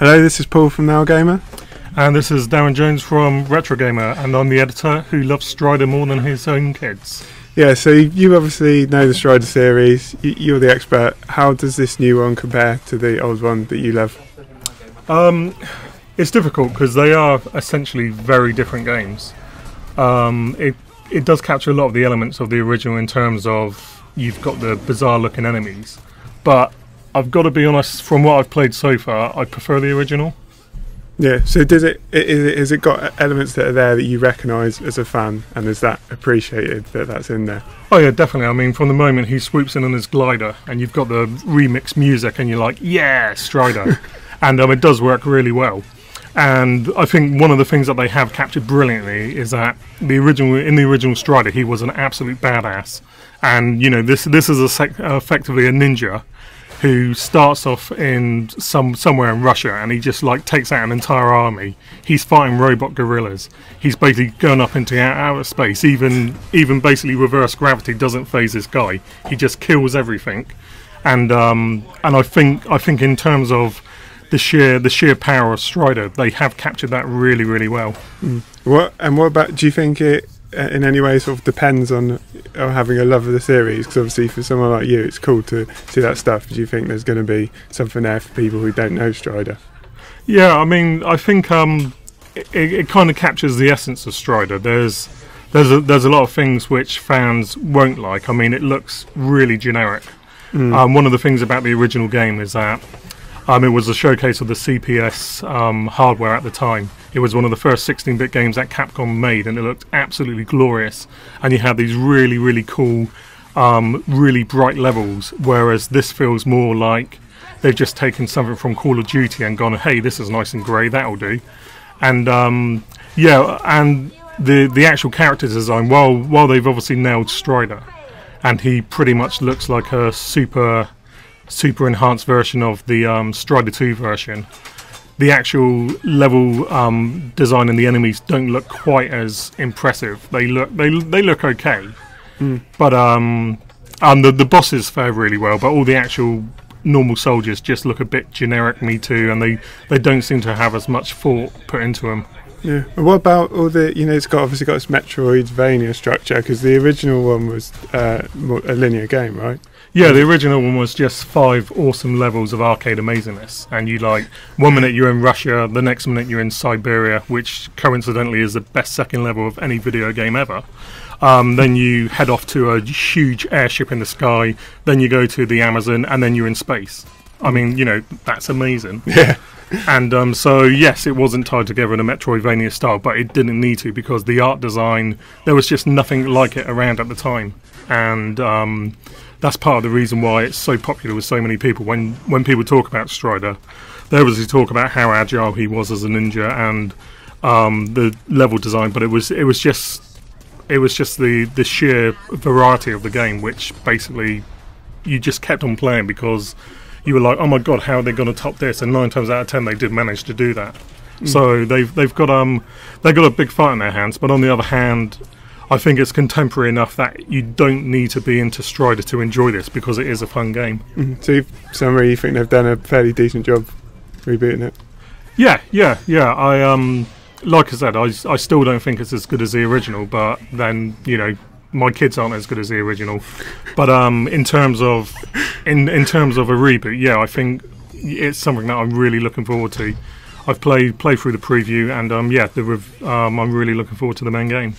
Hello, this is Paul from Now Gamer. And this is Darren Jones from Retro Gamer, and I'm the editor who loves Strider more than his own kids. Yeah, so you obviously know the Strider series, you're the expert. How does this new one compare to the old one that you love? It's difficult because they are essentially very different games. It does capture a lot of the elements of the original in terms of you've got the bizarre looking enemies, but I've got to be honest, from what I've played so far, I prefer the original. Yeah, so has it got elements that are there that you recognise as a fan, and is that appreciated that that's in there? Oh yeah, definitely. I mean, from the moment he swoops in on his glider and you've got the remix music and you're like, yeah, Strider. And it does work really well. And I think one of the things that they have captured brilliantly is that in the original Strider, he was an absolute badass. And, you know, this is effectively a ninja who starts off in somewhere in Russia, and he just like takes out an entire army. He's fighting robot gorillas. He's basically going up into outer space. Even basically reverse gravity doesn't phase this guy. He just kills everything. And I think in terms of the sheer power of Strider, they have captured that really, really well. What about? Do you think it in any way sort of depends on having a love of the series? Because obviously for someone like you, it's cool to see that stuff. Do you think there's going to be something there for people who don't know Strider? Yeah, I mean, I think it kind of captures the essence of Strider. There's a lot of things which fans won't like. I mean, it looks really generic. One of the things about the original game is that it was a showcase of the CPS hardware at the time. It was one of the first 16-bit games that Capcom made, and it looked absolutely glorious. And you had these really, really cool, really bright levels, whereas this feels more like they've just taken something from Call of Duty and gone, hey, this is nice and grey, that'll do. And yeah, and the actual character design, while they've obviously nailed Strider, and he pretty much looks like a super enhanced version of the Strider 2 version. The actual level design and the enemies don't look quite as impressive. They look okay, but the bosses fare really well. But all the actual normal soldiers just look a bit generic, me too, and they don't seem to have as much thought put into them. Yeah. And what about all the? You know, it's obviously got this Metroidvania structure, because the original one was more a linear game, right? Yeah, the original one was just 5 awesome levels of arcade amazingness, and you like 1 minute you're in Russia, the next minute you're in Siberia, which coincidentally is the best second level of any video game ever. Then you head off to a huge airship in the sky, then you go to the Amazon, and then you're in space. I mean, you know, that's amazing. Yeah. And so yes, it wasn't tied together in a Metroidvania style, but it didn't need to, because the art design, there was just nothing like it around at the time. And that's part of the reason why it's so popular with so many people. When people talk about Strider, they obviously talk about how agile he was as a ninja and the level design, but it was just the sheer variety of the game, which basically you just kept on playing because you were like, oh my god, how are they going to top this? And 9 times out of 10 they did manage to do that. So they've got a big fight in their hands. But on the other hand, I think it's contemporary enough that you don't need to be into Strider to enjoy this, because it is a fun game. So, summary, you think they've done a fairly decent job rebooting it? Yeah. I like I said, I still don't think it's as good as the original, but then, you know, my kids aren't as good as the original. But in terms of a reboot, yeah, I think it's something that I'm really looking forward to. I've played through the preview, and yeah, I'm really looking forward to the main game.